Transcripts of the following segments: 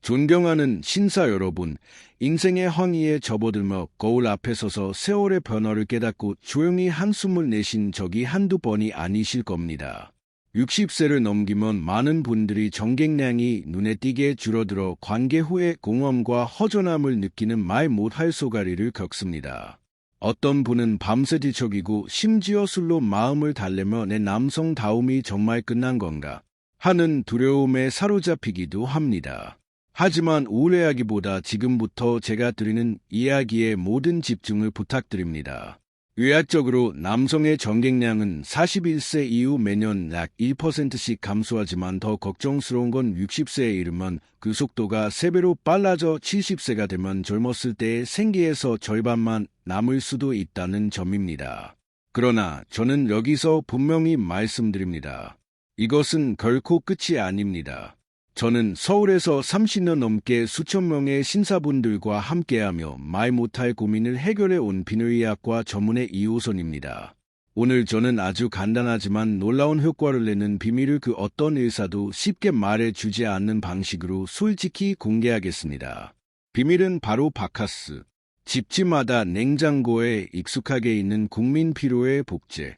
존경하는 신사 여러분, 인생의 황희에 접어들며 거울 앞에 서서 세월의 변화를 깨닫고 조용히 한숨을 내신 적이 한두 번이 아니실 겁니다. 60세를 넘기면 많은 분들이 정객량이 눈에 띄게 줄어들어 관계 후의 공허함과 허전함을 느끼는 말 못할 소가리를 겪습니다. 어떤 분은 밤새 뒤척이고 심지어 술로 마음을 달래며 내 남성다움이 정말 끝난 건가 하는 두려움에 사로잡히기도 합니다. 하지만 우울해하기보다 지금부터 제가 드리는 이야기에 모든 집중을 부탁드립니다. 의학적으로 남성의 정객량은 41세 이후 매년 약 1%씩 감소하지만 더 걱정스러운 건 60세에 이르면 그 속도가 3배로 빨라져 70세가 되면 젊었을 때의 생기에서 절반만 남을 수도 있다는 점입니다. 그러나 저는 여기서 분명히 말씀드립니다. 이것은 결코 끝이 아닙니다. 저는 서울에서 30년 넘게 수천 명의 신사분들과 함께하며 말 못할 고민을 해결해 온 비뇨의학과 전문의 이호선입니다. 오늘 저는 아주 간단하지만 놀라운 효과를 내는 비밀을 그 어떤 의사도 쉽게 말해주지 않는 방식으로 솔직히 공개하겠습니다. 비밀은 바로 바카스. 집집마다 냉장고에 익숙하게 있는 국민 필요의 복제.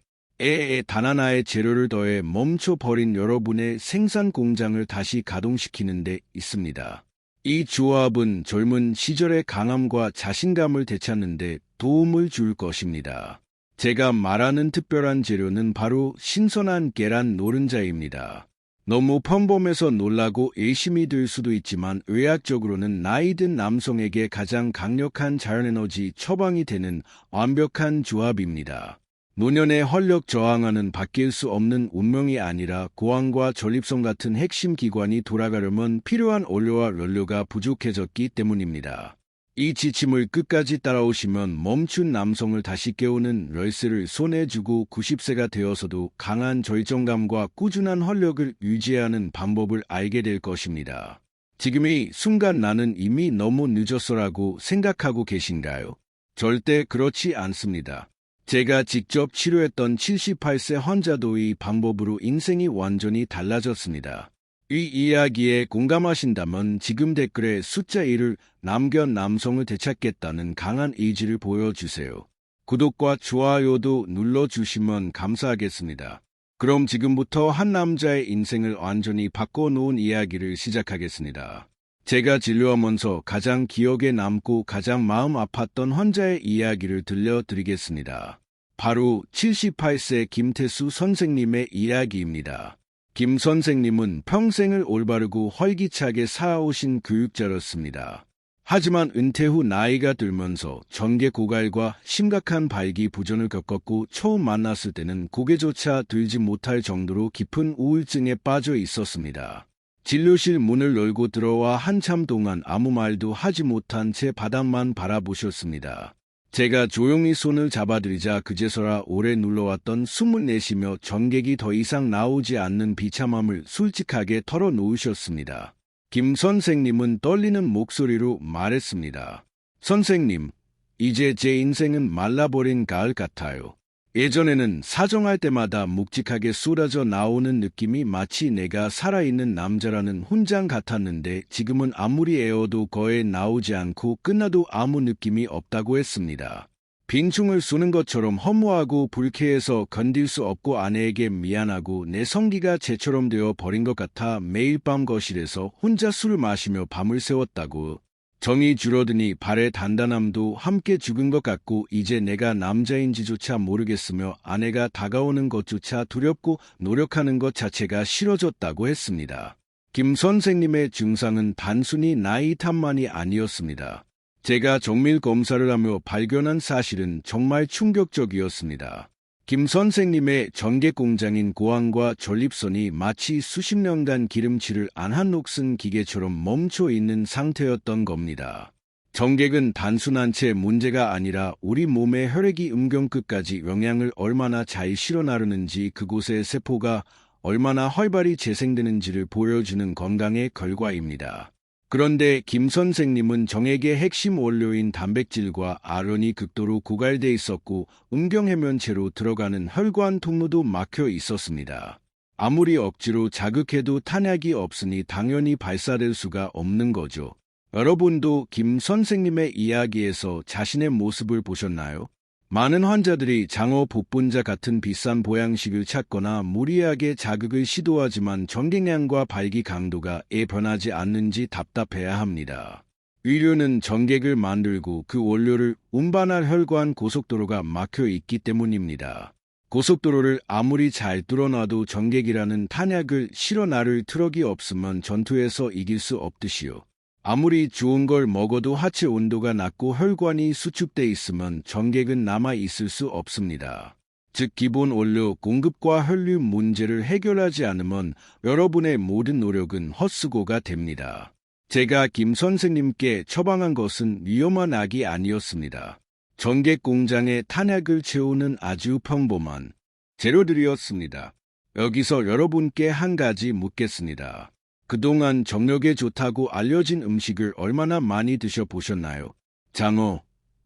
단 하나의 재료를 더해 멈춰버린 여러분의 생산 공장을 다시 가동시키는 데 있습니다. 이 조합은 젊은 시절의 강함과 자신감을 되찾는 데 도움을 줄 것입니다. 제가 말하는 특별한 재료는 바로 신선한 계란 노른자입니다. 너무 평범해서 놀라고 의심이 들 수도 있지만 의학적으로는 나이 든 남성에게 가장 강력한 자연에너지 처방이 되는 완벽한 조합입니다. 노년의 활력 저항하는 바뀔 수 없는 운명이 아니라 고환과 전립선 같은 핵심 기관이 돌아가려면 필요한 원료와 연료가 부족해졌기 때문입니다. 이 지침을 끝까지 따라오시면 멈춘 남성을 다시 깨우는 열쇠를 손에 쥐고 90세가 되어서도 강한 절정감과 꾸준한 활력을 유지하는 방법을 알게 될 것입니다. 지금 이 순간 나는 이미 너무 늦었어라고 생각하고 계신가요? 절대 그렇지 않습니다. 제가 직접 치료했던 78세 환자도 이 방법으로 인생이 완전히 달라졌습니다. 이 이야기에 공감하신다면 지금 댓글에 숫자 1을 남겨 남성을 되찾겠다는 강한 의지를 보여주세요. 구독과 좋아요도 눌러주시면 감사하겠습니다. 그럼 지금부터 한 남자의 인생을 완전히 바꿔놓은 이야기를 시작하겠습니다. 제가 진료하면서 가장 기억에 남고 가장 마음 아팠던 환자의 이야기를 들려드리겠습니다. 바로 78세 김태수 선생님의 이야기입니다. 김 선생님은 평생을 올바르고 활기차게 살아오신 교육자였습니다. 하지만 은퇴 후 나이가 들면서 전개 고갈과 심각한 발기부전을 겪었고 처음 만났을 때는 고개조차 들지 못할 정도로 깊은 우울증에 빠져 있었습니다. 진료실 문을 열고 들어와 한참 동안 아무 말도 하지 못한 채 바닥만 바라보셨습니다. 제가 조용히 손을 잡아드리자 그제서야 오래 눌러왔던 숨을 내쉬며 전객이 더 이상 나오지 않는 비참함을 솔직하게 털어놓으셨습니다. 김 선생님은 떨리는 목소리로 말했습니다. 선생님, 이제 제 인생은 말라버린 가을 같아요. 예전에는 사정할 때마다 묵직하게 쏟아져 나오는 느낌이 마치 내가 살아있는 남자라는 훈장 같았는데 지금은 아무리 애워도 거의 나오지 않고 끝나도 아무 느낌이 없다고 했습니다. 빈충을 쏘는 것처럼 허무하고 불쾌해서 견딜 수 없고 아내에게 미안하고 내 성기가 재처럼 되어 버린 것 같아 매일 밤 거실에서 혼자 술을 마시며 밤을 새웠다고. 정이 줄어드니 발의 단단함도 함께 죽은 것 같고 이제 내가 남자인지조차 모르겠으며 아내가 다가오는 것조차 두렵고 노력하는 것 자체가 싫어졌다고 했습니다. 김 선생님의 증상은 단순히 나이 탓만이 아니었습니다. 제가 정밀 검사를 하며 발견한 사실은 정말 충격적이었습니다. 김 선생님의 전객 공장인 고환과 전립선이 마치 수십 년간 기름칠을 안 한 녹슨 기계처럼 멈춰 있는 상태였던 겁니다. 전객은 단순한 채 문제가 아니라 우리 몸의 혈액이 음경끝까지 영양을 얼마나 잘 실어 나르는지 그곳의 세포가 얼마나 활발히 재생되는지를 보여주는 건강의 결과입니다. 그런데 김 선생님은 정액의 핵심 원료인 단백질과 아론이 극도로 고갈돼 있었고 음경해면체로 들어가는 혈관 통로도 막혀 있었습니다. 아무리 억지로 자극해도 탄약이 없으니 당연히 발사될 수가 없는 거죠. 여러분도 김 선생님의 이야기에서 자신의 모습을 보셨나요? 많은 환자들이 장어 복분자 같은 비싼 보양식을 찾거나 무리하게 자극을 시도하지만 전객량과 발기 강도가 변하지 않는지 답답해야 합니다. 의료는 전객을 만들고 그 원료를 운반할 혈관 고속도로가 막혀 있기 때문입니다. 고속도로를 아무리 잘 뚫어놔도 전객이라는 탄약을 실어 나를 트럭이 없으면 전투에서 이길 수 없듯이요. 아무리 좋은 걸 먹어도 하체 온도가 낮고 혈관이 수축돼 있으면 전객은 남아 있을 수 없습니다. 즉 기본 원료 공급과 혈류 문제를 해결하지 않으면 여러분의 모든 노력은 헛수고가 됩니다. 제가 김 선생님께 처방한 것은 위험한 약이 아니었습니다. 전객 공장에 탄약을 채우는 아주 평범한 재료들이었습니다. 여기서 여러분께 한 가지 묻겠습니다. 그동안 정력에 좋다고 알려진 음식을 얼마나 많이 드셔보셨나요? 장어,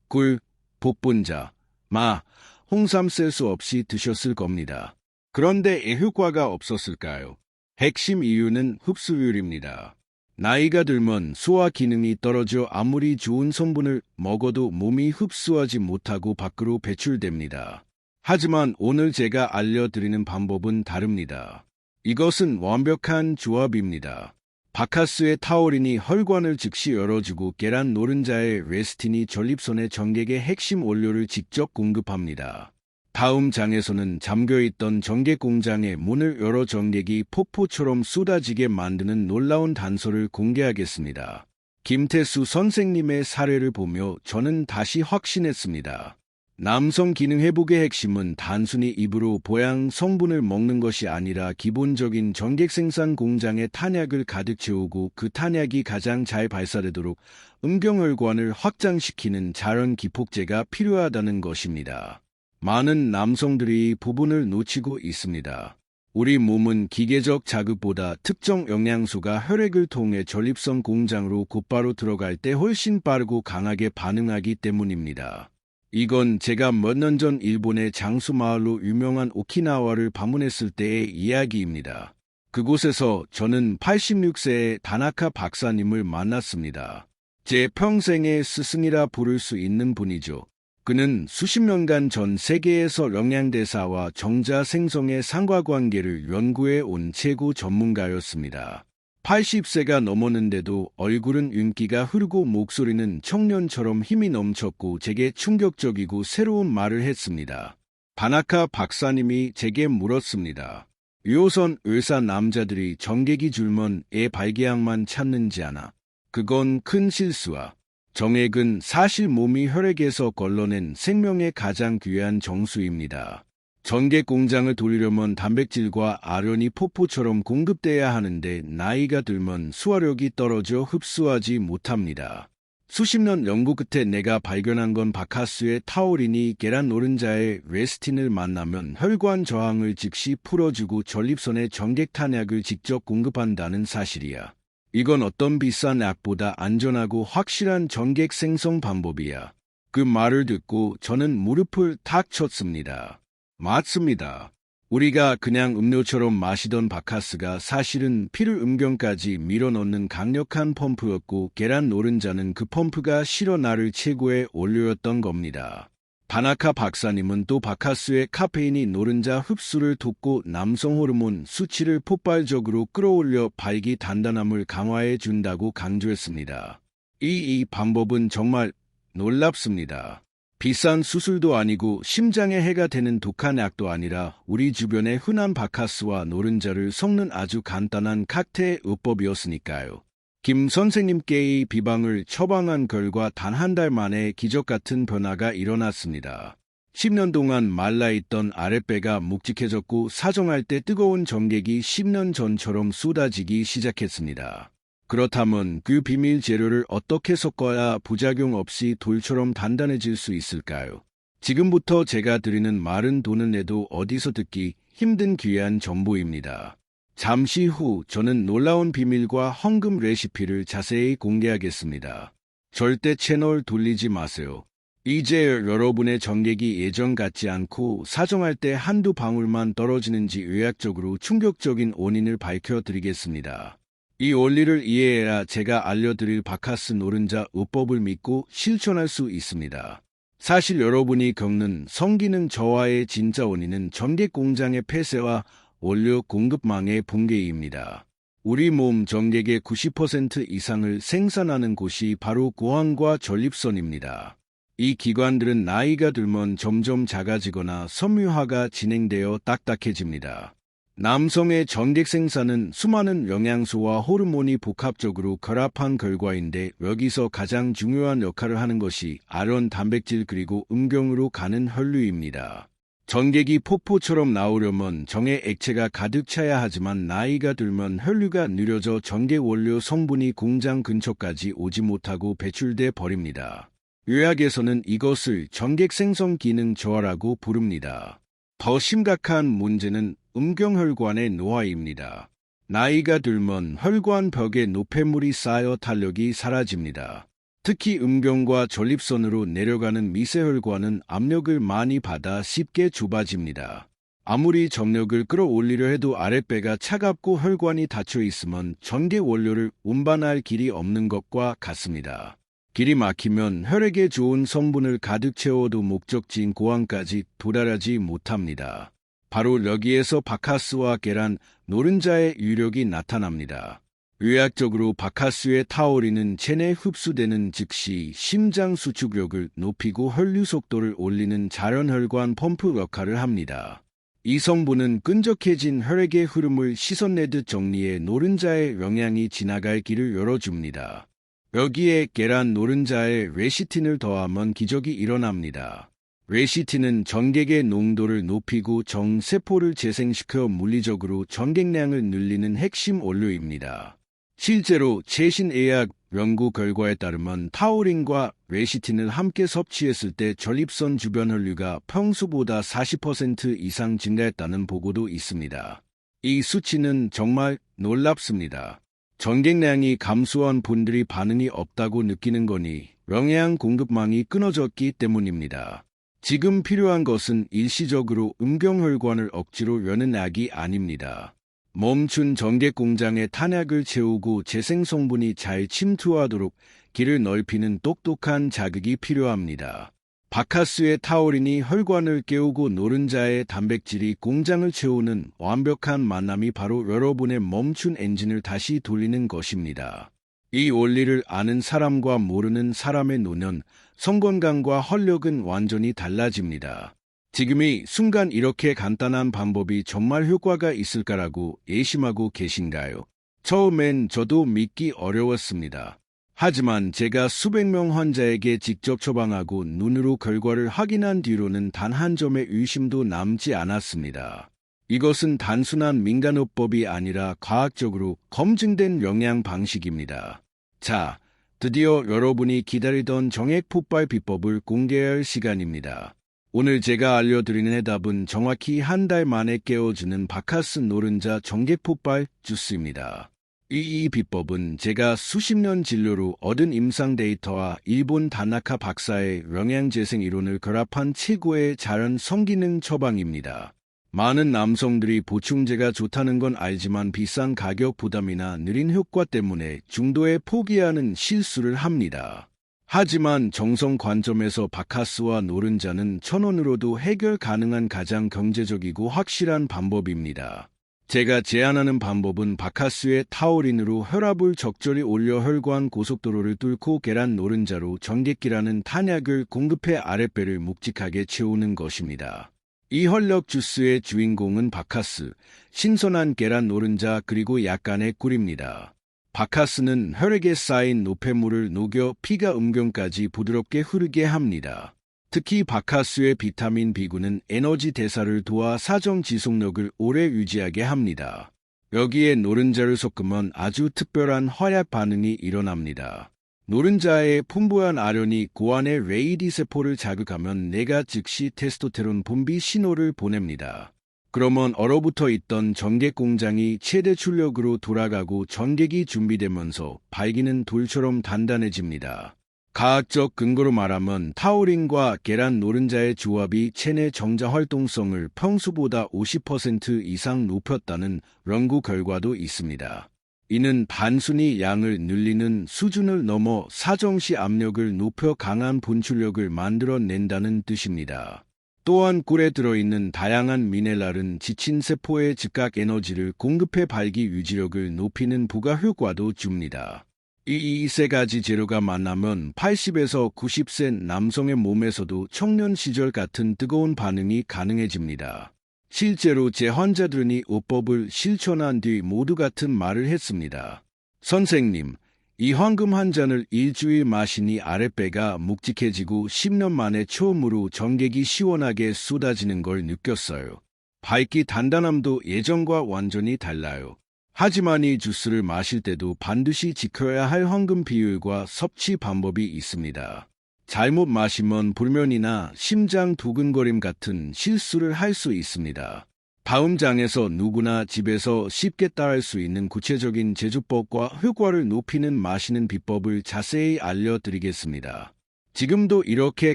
굴, 복분자, 마, 홍삼 셀 수 없이 드셨을 겁니다. 그런데 효과가 없었을까요? 핵심 이유는 흡수율입니다. 나이가 들면 소화 기능이 떨어져 아무리 좋은 성분을 먹어도 몸이 흡수하지 못하고 밖으로 배출됩니다. 하지만 오늘 제가 알려드리는 방법은 다릅니다. 이것은 완벽한 조합입니다. 바카스의 타우린이 혈관을 즉시 열어주고 계란 노른자의 레스틴이 전립선의 전객의 핵심 원료를 직접 공급합니다. 다음 장에서는 잠겨있던 전객 공장의 문을 열어 전객이 폭포처럼 쏟아지게 만드는 놀라운 단서를 공개하겠습니다. 김태수 선생님의 사례를 보며 저는 다시 확신했습니다. 남성 기능 회복의 핵심은 단순히 입으로 보양 성분을 먹는 것이 아니라 기본적인 전객 생산 공장에 탄약을 가득 채우고 그 탄약이 가장 잘 발사되도록 음경혈관을 확장시키는 자연 기폭제가 필요하다는 것입니다. 많은 남성들이 이 부분을 놓치고 있습니다. 우리 몸은 기계적 자극보다 특정 영양소가 혈액을 통해 전립선 공장으로 곧바로 들어갈 때 훨씬 빠르고 강하게 반응하기 때문입니다. 이건 제가 몇 년 전 일본의 장수 마을로 유명한 오키나와를 방문했을 때의 이야기입니다. 그곳에서 저는 86세의 다나카 박사님을 만났습니다. 제 평생의 스승이라 부를 수 있는 분이죠. 그는 수십 년간 전 세계에서 영양대사와 정자 생성의 상관관계를 연구해 온 최고 전문가였습니다. 80세가 넘었는데도 얼굴은 윤기가 흐르고 목소리는 청년처럼 힘이 넘쳤고 제게 충격적이고 새로운 말을 했습니다. 다나카 박사님이 제게 물었습니다. 유호선 의사 남자들이 전객이 줄면 애 발기약만 찾는지 아나? 그건 큰 실수야. 정액은 사실 몸이 혈액에서 걸러낸 생명의 가장 귀한 정수입니다. 전객 공장을 돌리려면 단백질과 아련이 폭포처럼 공급돼야 하는데 나이가 들면 수화력이 떨어져 흡수하지 못합니다. 수십 년 연구 끝에 내가 발견한 건 바카스의 타우린이 계란 노른자의 레스틴을 만나면 혈관 저항을 즉시 풀어주고 전립선에 전객 탄약을 직접 공급한다는 사실이야. 이건 어떤 비싼 약보다 안전하고 확실한 전객 생성 방법이야. 그 말을 듣고 저는 무릎을 탁 쳤습니다. 맞습니다. 우리가 그냥 음료처럼 마시던 바카스가 사실은 피를 음경까지 밀어넣는 강력한 펌프였고 계란 노른자는 그 펌프가 실어 나를 최고의 원료였던 겁니다. 다나카 박사님은 또 바카스의 카페인이 노른자 흡수를 돕고 남성 호르몬 수치를 폭발적으로 끌어올려 발기 단단함을 강화해 준다고 강조했습니다. 이 방법은 정말 놀랍습니다. 비싼 수술도 아니고 심장에 해가 되는 독한 약도 아니라 우리 주변의 흔한 바카스와 노른자를 섞는 아주 간단한 칵테일 요법이었으니까요. 김 선생님께 이 비방을 처방한 결과 단 한 달 만에 기적 같은 변화가 일어났습니다. 10년 동안 말라있던 아랫배가 묵직해졌고 사정할 때 뜨거운 전객이 10년 전처럼 쏟아지기 시작했습니다. 그렇다면 그 비밀 재료를 어떻게 섞어야 부작용 없이 돌처럼 단단해질 수 있을까요? 지금부터 제가 드리는 말은 돈을 내도 어디서 듣기 힘든 귀한 정보입니다. 잠시 후 저는 놀라운 비밀과 헌금 레시피를 자세히 공개하겠습니다. 절대 채널 돌리지 마세요. 이제 여러분의 전객이 예전 같지 않고 사정할 때 한두 방울만 떨어지는지 의학적으로 충격적인 원인을 밝혀드리겠습니다. 이 원리를 이해해야 제가 알려드릴 바카스 노른자 의법을 믿고 실천할 수 있습니다. 사실 여러분이 겪는 성기능 저하의 진짜 원인은 전객 공장의 폐쇄와 원료 공급망의 붕괴입니다. 우리 몸 전객의 90% 이상을 생산하는 곳이 바로 고환과 전립선입니다. 이 기관들은 나이가 들면 점점 작아지거나 섬유화가 진행되어 딱딱해집니다. 남성의 전객 생산은 수많은 영양소와 호르몬이 복합적으로 결합한 결과인데 여기서 가장 중요한 역할을 하는 것이 아연, 단백질 그리고 음경으로 가는 혈류입니다. 전객이 폭포처럼 나오려면 정의 액체가 가득 차야 하지만 나이가 들면 혈류가 느려져 전객 원료 성분이 공장 근처까지 오지 못하고 배출돼 버립니다. 의학에서는 이것을 전객 생성 기능 저하라고 부릅니다. 더 심각한 문제는 음경혈관의 노화입니다. 나이가 들면 혈관 벽에 노폐물이 쌓여 탄력이 사라집니다. 특히 음경과 전립선으로 내려가는 미세혈관은 압력을 많이 받아 쉽게 좁아집니다. 아무리 정력을 끌어올리려 해도 아랫배가 차갑고 혈관이 닫혀 있으면 전객 원료를 운반할 길이 없는 것과 같습니다. 길이 막히면 혈액에 좋은 성분을 가득 채워도 목적지인 고환까지 도달하지 못합니다. 바로 여기에서 바카스와 계란, 노른자의 유력이 나타납니다. 의학적으로 바카스의 타우린은 체내에 흡수되는 즉시 심장 수축력을 높이고 혈류 속도를 올리는 자연혈관 펌프 역할을 합니다. 이 성분은 끈적해진 혈액의 흐름을 씻어내듯 정리해 노른자의 영양이 지나갈 길을 열어줍니다. 여기에 계란 노른자에 레시틴을 더하면 기적이 일어납니다. 레시틴은 전객의 농도를 높이고 정세포를 재생시켜 물리적으로 전객량을 늘리는 핵심 원료입니다. 실제로 최신 의학 연구 결과에 따르면 타우린과 레시틴을 함께 섭취했을 때 전립선 주변 혈류가 평소보다 40% 이상 증가했다는 보고도 있습니다. 이 수치는 정말 놀랍습니다. 전객량이 감소한 분들이 반응이 없다고 느끼는 거니 영양 공급망이 끊어졌기 때문입니다. 지금 필요한 것은 일시적으로 음경혈관을 억지로 여는 약이 아닙니다. 멈춘 전객 공장의 탄약을 채우고 재생 성분이 잘 침투하도록 길을 넓히는 똑똑한 자극이 필요합니다. 바카스의 타우린이 혈관을 깨우고 노른자의 단백질이 공장을 채우는 완벽한 만남이 바로 여러분의 멈춘 엔진을 다시 돌리는 것입니다. 이 원리를 아는 사람과 모르는 사람의 노년, 성건강과 활력은 완전히 달라집니다. 지금이 순간 이렇게 간단한 방법이 정말 효과가 있을까라고 의심하고 계신가요? 처음엔 저도 믿기 어려웠습니다. 하지만 제가 수백 명 환자에게 직접 처방하고 눈으로 결과를 확인한 뒤로는 단 한 점의 의심도 남지 않았습니다. 이것은 단순한 민간요법이 아니라 과학적으로 검증된 영양 방식입니다. 자, 드디어 여러분이 기다리던 정액 폭발 비법을 공개할 시간입니다. 오늘 제가 알려드리는 해답은 정확히 한 달 만에 깨워주는 바카스 노른자 정액 폭발 주스입니다. 이 비법은 제가 수십 년 진료로 얻은 임상 데이터와 일본 다나카 박사의 영양재생 이론을 결합한 최고의 자연 성기능 처방입니다. 많은 남성들이 보충제가 좋다는 건 알지만 비싼 가격 부담이나 느린 효과 때문에 중도에 포기하는 실수를 합니다. 하지만 정성 관점에서 바카스와 노른자는 1,000원으로도 해결 가능한 가장 경제적이고 확실한 방법입니다. 제가 제안하는 방법은 바카스의 타우린으로 혈압을 적절히 올려 혈관 고속도로를 뚫고 계란 노른자로 전객기라는 탄약을 공급해 아랫배를 묵직하게 채우는 것입니다. 이 혈력 주스의 주인공은 바카스, 신선한 계란 노른자 그리고 약간의 꿀입니다. 바카스는 혈액에 쌓인 노폐물을 녹여 피가 음경까지 부드럽게 흐르게 합니다. 특히 바카스의 비타민 B군은 에너지 대사를 도와 사정 지속력을 오래 유지하게 합니다. 여기에 노른자를 섞으면 아주 특별한 화약 반응이 일어납니다. 노른자의 풍부한 아련이 고환의 레이디 세포를 자극하면 뇌가 즉시 테스토테론 분비 신호를 보냅니다. 그러면 얼어붙어 있던 전객 공장이 최대 출력으로 돌아가고 전객이 준비되면서 발기는 돌처럼 단단해집니다. 과학적 근거로 말하면 타우린과 계란 노른자의 조합이 체내 정자 활동성을 평소보다 50% 이상 높였다는 연구 결과도 있습니다. 이는 단순히 양을 늘리는 수준을 넘어 사정시 압력을 높여 강한 분출력을 만들어낸다는 뜻입니다. 또한 꿀에 들어있는 다양한 미네랄은 지친 세포에 즉각 에너지를 공급해 발기 유지력을 높이는 부가 효과도 줍니다. 이 세 가지 재료가 만나면 80에서 90세 남성의 몸에서도 청년 시절 같은 뜨거운 반응이 가능해집니다. 실제로 제 환자들은 이 요법을 실천한 뒤 모두 같은 말을 했습니다. 선생님, 이 황금 한 잔을 일주일 마시니 아랫배가 묵직해지고 10년 만에 처음으로 전객이 시원하게 쏟아지는 걸 느꼈어요. 밝기 단단함도 예전과 완전히 달라요. 하지만 이 주스를 마실 때도 반드시 지켜야 할 황금 비율과 섭취 방법이 있습니다. 잘못 마시면 불면이나 심장 두근거림 같은 실수를 할 수 있습니다. 다음 장에서 누구나 집에서 쉽게 따라할 수 있는 구체적인 제조법과 효과를 높이는 마시는 비법을 자세히 알려드리겠습니다. 지금도 이렇게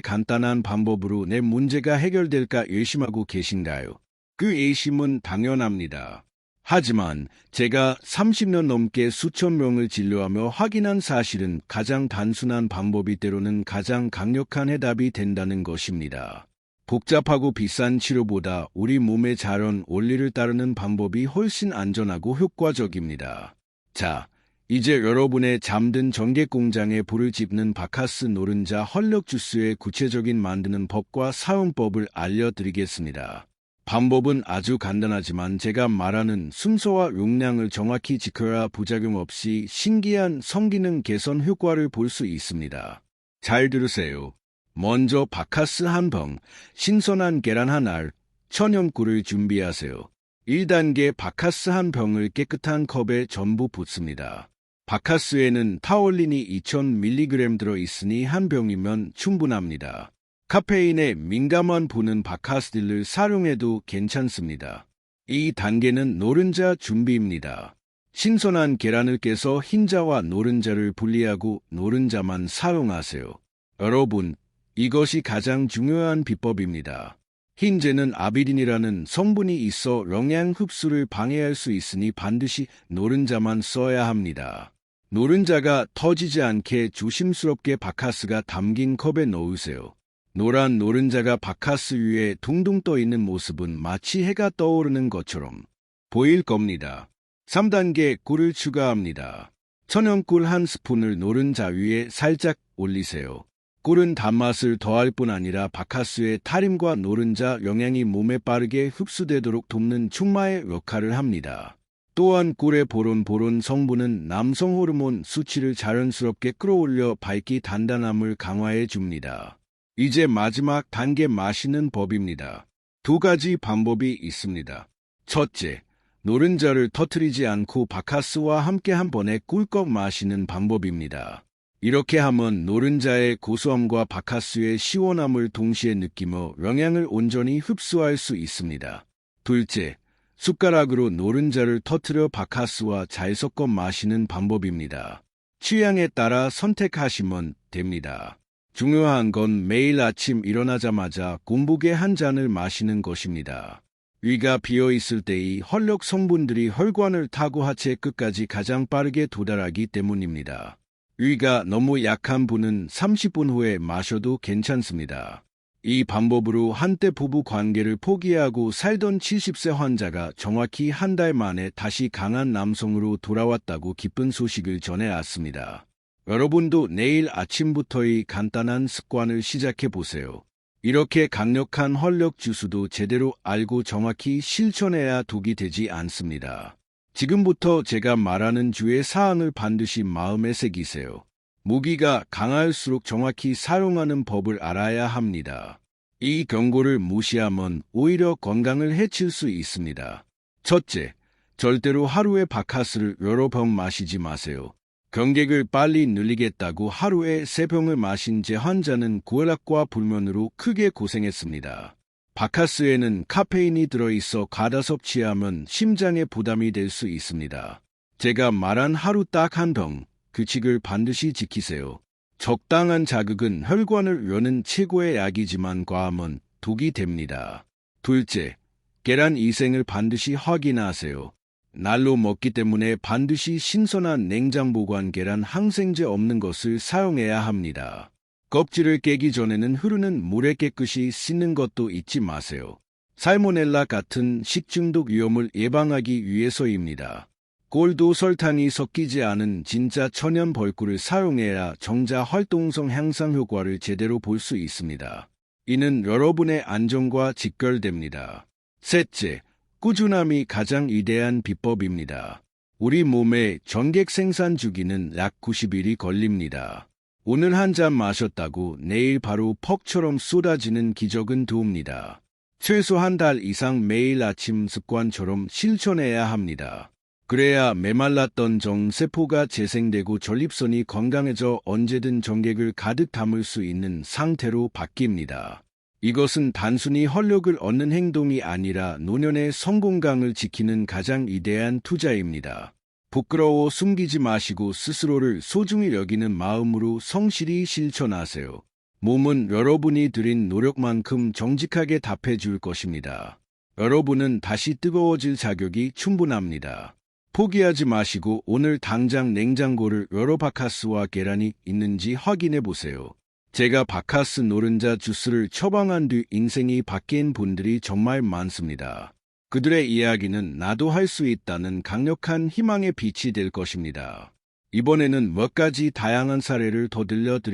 간단한 방법으로 내 문제가 해결될까 의심하고 계신가요? 그 의심은 당연합니다. 하지만 제가 30년 넘게 수천 명을 진료하며 확인한 사실은 가장 단순한 방법이 때로는 가장 강력한 해답이 된다는 것입니다. 복잡하고 비싼 치료보다 우리 몸의 자연 원리를 따르는 방법이 훨씬 안전하고 효과적입니다. 자, 이제 여러분의 잠든 전객 공장에 불을 지피는 바카스 노른자 헐력 주스의 구체적인 만드는 법과 사용법을 알려드리겠습니다. 방법은 아주 간단하지만 제가 말하는 순서와 용량을 정확히 지켜야 부작용 없이 신기한 성기능 개선 효과를 볼 수 있습니다. 잘 들으세요. 먼저 바카스 한 병, 신선한 계란 한 알, 천연꿀을 준비하세요. 1단계 바카스 한 병을 깨끗한 컵에 전부 붓습니다. 바카스에는 타올린이 2000mg 들어있으니 한 병이면 충분합니다. 카페인에 민감한 분은 바카스딜을 사용해도 괜찮습니다. 이 단계는 노른자 준비입니다. 신선한 계란을 깨서 흰자와 노른자를 분리하고 노른자만 사용하세요. 여러분, 이것이 가장 중요한 비법입니다. 흰재는 아비딘이라는 성분이 있어 영양 흡수를 방해할 수 있으니 반드시 노른자만 써야 합니다. 노른자가 터지지 않게 조심스럽게 바카스가 담긴 컵에 넣으세요. 노란 노른자가 바카스 위에 둥둥 떠 있는 모습은 마치 해가 떠오르는 것처럼 보일 겁니다. 3단계 꿀을 추가합니다. 천연꿀 한 스푼을 노른자 위에 살짝 올리세요. 꿀은 단맛을 더할 뿐 아니라 바카스의 타림과 노른자 영양이 몸에 빠르게 흡수되도록 돕는 충마의 역할을 합니다. 또한 꿀의 보론보론 성분은 남성 호르몬 수치를 자연스럽게 끌어올려 밝기 단단함을 강화해 줍니다. 이제 마지막 단계 마시는 법입니다. 두 가지 방법이 있습니다. 첫째, 노른자를 터뜨리지 않고 바카스와 함께 한 번에 꿀꺽 마시는 방법입니다. 이렇게 하면 노른자의 고소함과 바카스의 시원함을 동시에 느끼며 영양을 온전히 흡수할 수 있습니다. 둘째, 숟가락으로 노른자를 터뜨려 바카스와 잘 섞어 마시는 방법입니다. 취향에 따라 선택하시면 됩니다. 중요한 건 매일 아침 일어나자마자 공복에 한 잔을 마시는 것입니다. 위가 비어있을 때의 헐력 성분들이 혈관을 타고 하체 끝까지 가장 빠르게 도달하기 때문입니다. 위가 너무 약한 분은 30분 후에 마셔도 괜찮습니다. 이 방법으로 한때 부부 관계를 포기하고 살던 70세 환자가 정확히 한 달 만에 다시 강한 남성으로 돌아왔다고 기쁜 소식을 전해왔습니다. 여러분도 내일 아침부터의 간단한 습관을 시작해 보세요. 이렇게 강력한 헐력 주스도 제대로 알고 정확히 실천해야 독이 되지 않습니다. 지금부터 제가 말하는 주의 사항을 반드시 마음에 새기세요. 무기가 강할수록 정확히 사용하는 법을 알아야 합니다. 이 경고를 무시하면 오히려 건강을 해칠 수 있습니다. 첫째, 절대로 하루에 바카스를 여러 병 마시지 마세요. 경객을 빨리 늘리겠다고 하루에 3병을 마신 제 환자는 고혈압과 불면으로 크게 고생했습니다. 바카스에는 카페인이 들어있어 과다 섭취하면 심장에 부담이 될 수 있습니다. 제가 말한 하루 딱 한 병, 규칙을 반드시 지키세요. 적당한 자극은 혈관을 여는 최고의 약이지만 과함은 독이 됩니다. 둘째, 계란 위생을 반드시 확인하세요. 날로 먹기 때문에 반드시 신선한 냉장 보관 계란 항생제 없는 것을 사용해야 합니다. 껍질을 깨기 전에는 흐르는 물에 깨끗이 씻는 것도 잊지 마세요. 살모넬라 같은 식중독 위험을 예방하기 위해서입니다. 꿀도 설탕이 섞이지 않은 진짜 천연 벌꿀을 사용해야 정자 활동성 향상 효과를 제대로 볼 수 있습니다. 이는 여러분의 안전과 직결됩니다. 셋째, 꾸준함이 가장 위대한 비법입니다. 우리 몸의 전객 생산 주기는 약 90일이 걸립니다. 오늘 한 잔 마셨다고 내일 바로 퍽처럼 쏟아지는 기적은 드뭅니다. 최소 한 달 이상 매일 아침 습관처럼 실천해야 합니다. 그래야 메말랐던 정세포가 재생되고 전립선이 건강해져 언제든 전객을 가득 담을 수 있는 상태로 바뀝니다. 이것은 단순히 활력을 얻는 행동이 아니라 노년의 성건강을 지키는 가장 위대한 투자입니다. 부끄러워 숨기지 마시고 스스로를 소중히 여기는 마음으로 성실히 실천하세요. 몸은 여러분이 들인 노력만큼 정직하게 답해줄 것입니다. 여러분은 다시 뜨거워질 자격이 충분합니다. 포기하지 마시고 오늘 당장 냉장고를 열어 바카스와 계란이 있는지 확인해 보세요. 제가 바카스 노른자 주스를 처방한 뒤 인생이 바뀐 분들이 정말 많습니다. 그들의 이야기는 나도 할 수 있다는 강력한 희망의 빛이 될 것입니다. 이번에는 몇 가지 다양한 사례를 더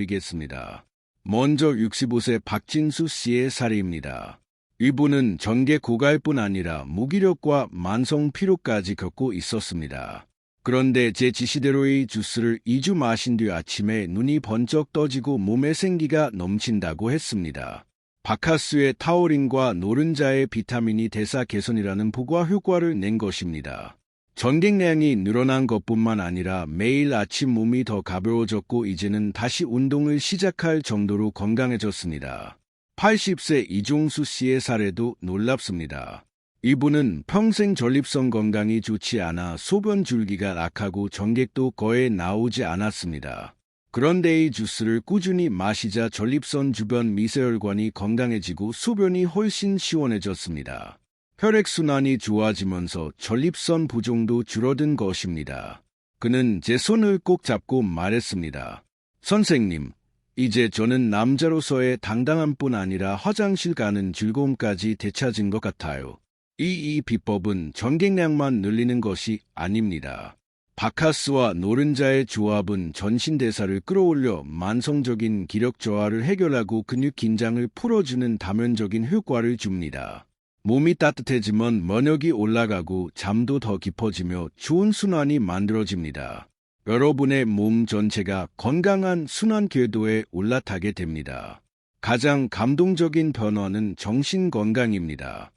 들려드리겠습니다. 먼저 65세 박진수 씨의 사례입니다. 이분은 전개 고갈뿐 아니라 무기력과 만성 피로까지 겪고 있었습니다. 그런데 제 지시대로의 주스를 2주 마신 뒤 아침에 눈이 번쩍 떠지고 몸에 생기가 넘친다고 했습니다. 바카스의 타우린과 노른자의 비타민이 대사 개선이라는 부가 효과를 낸 것입니다. 전객량이 늘어난 것뿐만 아니라 매일 아침 몸이 더 가벼워졌고 이제는 다시 운동을 시작할 정도로 건강해졌습니다. 80세 이종수 씨의 사례도 놀랍습니다. 이분은 평생 전립선 건강이 좋지 않아 소변 줄기가 악하고 전객도 거의 나오지 않았습니다. 그런데 이 주스를 꾸준히 마시자 전립선 주변 미세혈관이 건강해지고 소변이 훨씬 시원해졌습니다. 혈액순환이 좋아지면서 전립선 부종도 줄어든 것입니다. 그는 제 손을 꼭 잡고 말했습니다. 선생님, 이제 저는 남자로서의 당당함뿐 아니라 화장실 가는 즐거움까지 되찾은 것 같아요. 이 비법은 전객량만 늘리는 것이 아닙니다. 바카스와 노른자의 조합은 전신대사를 끌어올려 만성적인 기력 저하를 해결하고 근육 긴장을 풀어주는 다면적인 효과를 줍니다. 몸이 따뜻해지면 면역이 올라가고 잠도 더 깊어지며 좋은 순환이 만들어집니다. 여러분의 몸 전체가 건강한 순환 궤도에 올라타게 됩니다. 가장 감동적인 변화는 정신 건강입니다.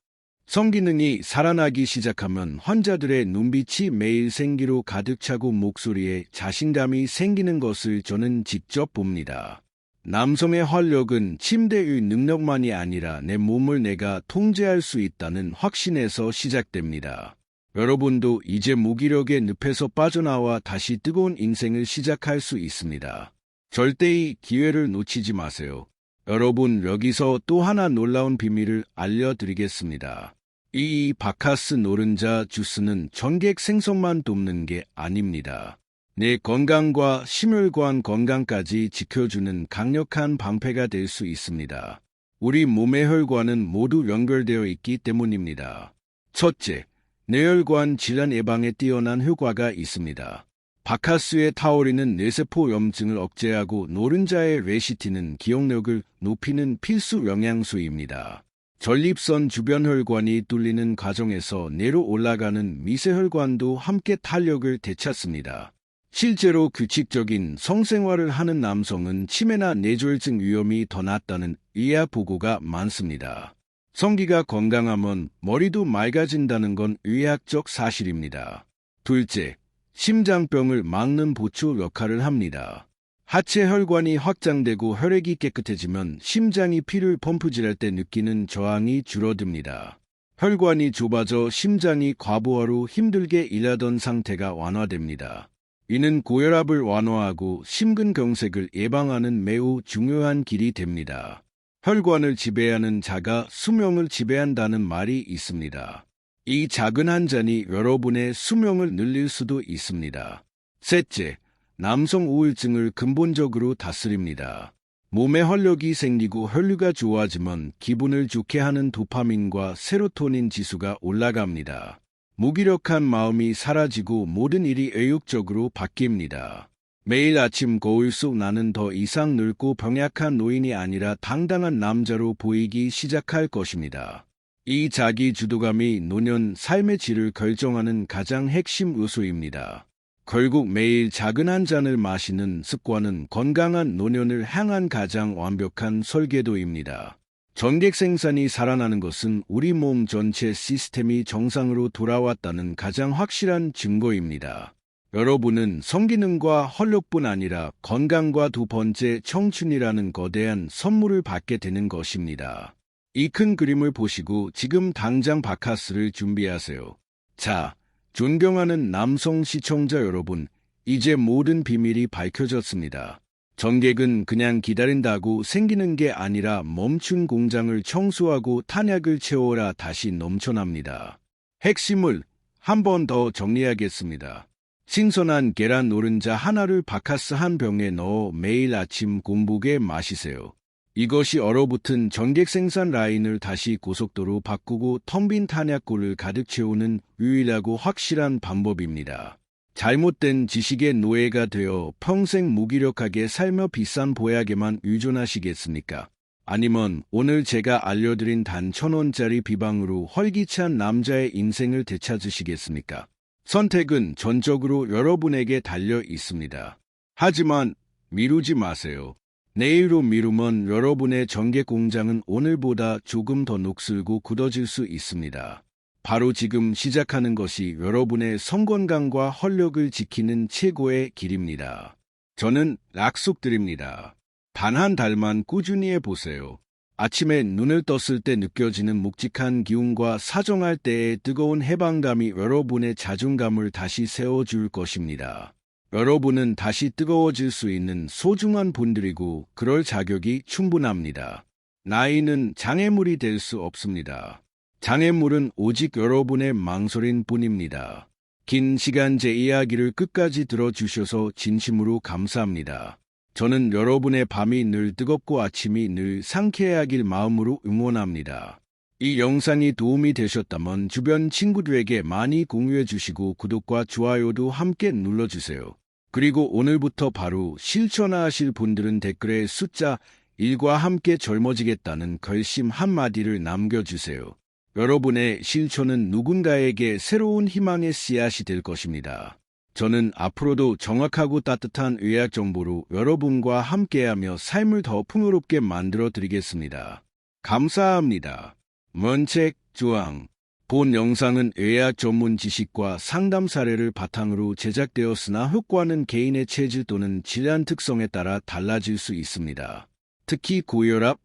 성기능이 살아나기 시작하면 환자들의 눈빛이 매일 생기로 가득 차고 목소리에 자신감이 생기는 것을 저는 직접 봅니다. 남성의 활력은 침대의 능력만이 아니라 내 몸을 내가 통제할 수 있다는 확신에서 시작됩니다. 여러분도 이제 무기력의 늪에서 빠져나와 다시 뜨거운 인생을 시작할 수 있습니다. 절대 이 기회를 놓치지 마세요. 여러분, 여기서 또 하나 놀라운 비밀을 알려드리겠습니다. 이 바카스 노른자 주스는 전객 생성만 돕는 게 아닙니다. 내 건강과 심혈관 건강까지 지켜주는 강력한 방패가 될 수 있습니다. 우리 몸의 혈관은 모두 연결되어 있기 때문입니다. 첫째, 뇌혈관 질환 예방에 뛰어난 효과가 있습니다. 바카스의 타우린은 뇌세포 염증을 억제하고 노른자의 레시틴은 기억력을 높이는 필수 영양소입니다. 전립선 주변 혈관이 뚫리는 과정에서 뇌로 올라가는 미세혈관도 함께 탄력을 되찾습니다. 실제로 규칙적인 성생활을 하는 남성은 치매나 뇌졸중 위험이 더 낮다는 의학 보고가 많습니다. 성기가 건강하면 머리도 맑아진다는 건 의학적 사실입니다. 둘째, 심장병을 막는 보초 역할을 합니다. 하체 혈관이 확장되고 혈액이 깨끗해지면 심장이 피를 펌프질할 때 느끼는 저항이 줄어듭니다. 혈관이 좁아져 심장이 과부하로 힘들게 일하던 상태가 완화됩니다. 이는 고혈압을 완화하고 심근경색을 예방하는 매우 중요한 길이 됩니다. 혈관을 지배하는 자가 수명을 지배한다는 말이 있습니다. 이 작은 한 잔이 여러분의 수명을 늘릴 수도 있습니다. 셋째, 남성 우울증을 근본적으로 다스립니다. 몸에 활력이 생기고 혈류가 좋아지면 기분을 좋게 하는 도파민과 세로토닌 지수가 올라갑니다. 무기력한 마음이 사라지고 모든 일이 의욕적으로 바뀝니다. 매일 아침 거울 속 나는 더 이상 늙고 병약한 노인이 아니라 당당한 남자로 보이기 시작할 것입니다. 이 자기 주도감이 노년 삶의 질을 결정하는 가장 핵심 요소입니다. 결국 매일 작은 한 잔을 마시는 습관은 건강한 노년을 향한 가장 완벽한 설계도입니다. 전객 생산이 살아나는 것은 우리 몸 전체 시스템이 정상으로 돌아왔다는 가장 확실한 증거입니다. 여러분은 성기능과 활력뿐 아니라 건강과 두 번째 청춘이라는 거대한 선물을 받게 되는 것입니다. 이 큰 그림을 보시고 지금 당장 바카스를 준비하세요. 자, 존경하는 남성 시청자 여러분, 이제 모든 비밀이 밝혀졌습니다. 전객은 그냥 기다린다고 생기는 게 아니라 멈춘 공장을 청소하고 탄약을 채워라 다시 넘쳐납니다. 핵심을 한 번 더 정리하겠습니다. 신선한 계란 노른자 하나를 바카스 한 병에 넣어 매일 아침 공복에 마시세요. 이것이 얼어붙은 전객 생산 라인을 다시 고속도로 바꾸고 텅 빈 탄약고를 가득 채우는 유일하고 확실한 방법입니다. 잘못된 지식의 노예가 되어 평생 무기력하게 살며 비싼 보약에만 의존하시겠습니까? 아니면 오늘 제가 알려드린 단 1,000원짜리 비방으로 활기찬 남자의 인생을 되찾으시겠습니까? 선택은 전적으로 여러분에게 달려 있습니다. 하지만 미루지 마세요. 내일로 미루면 여러분의 전객 공장은 오늘보다 조금 더 녹슬고 굳어질 수 있습니다. 바로 지금 시작하는 것이 여러분의 성건강과 활력을 지키는 최고의 길입니다. 저는 약속드립니다. 단 한 달만 꾸준히 해보세요. 아침에 눈을 떴을 때 느껴지는 묵직한 기운과 사정할 때의 뜨거운 해방감이 여러분의 자존감을 다시 세워줄 것입니다. 여러분은 다시 뜨거워질 수 있는 소중한 분들이고 그럴 자격이 충분합니다. 나이는 장애물이 될 수 없습니다. 장애물은 오직 여러분의 망설임 뿐입니다. 긴 시간 제 이야기를 끝까지 들어주셔서 진심으로 감사합니다. 저는 여러분의 밤이 늘 뜨겁고 아침이 늘 상쾌하길 마음으로 응원합니다. 이 영상이 도움이 되셨다면 주변 친구들에게 많이 공유해 주시고 구독과 좋아요도 함께 눌러주세요. 그리고 오늘부터 바로 실천하실 분들은 댓글에 숫자 1과 함께 젊어지겠다는 결심 한마디를 남겨주세요. 여러분의 실천은 누군가에게 새로운 희망의 씨앗이 될 것입니다. 저는 앞으로도 정확하고 따뜻한 의학 정보로 여러분과 함께하며 삶을 더 풍요롭게 만들어 드리겠습니다. 감사합니다. 먼책 조항. 본 영상은 의학 전문 지식과 상담 사례를 바탕으로 제작되었으나 효과는 개인의 체질 또는 질환 특성에 따라 달라질 수 있습니다. 특히 고혈압,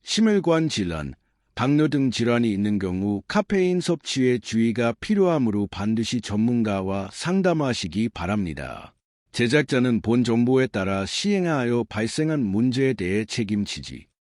심혈관 질환, 당뇨 등 질환이 있는 경우 카페인 섭취에 주의가 필요하므로 반드시 전문가와 상담하시기 바랍니다. 제작자는 본 정보에 따라 시행하여 발생한 문제에 대해 책임지지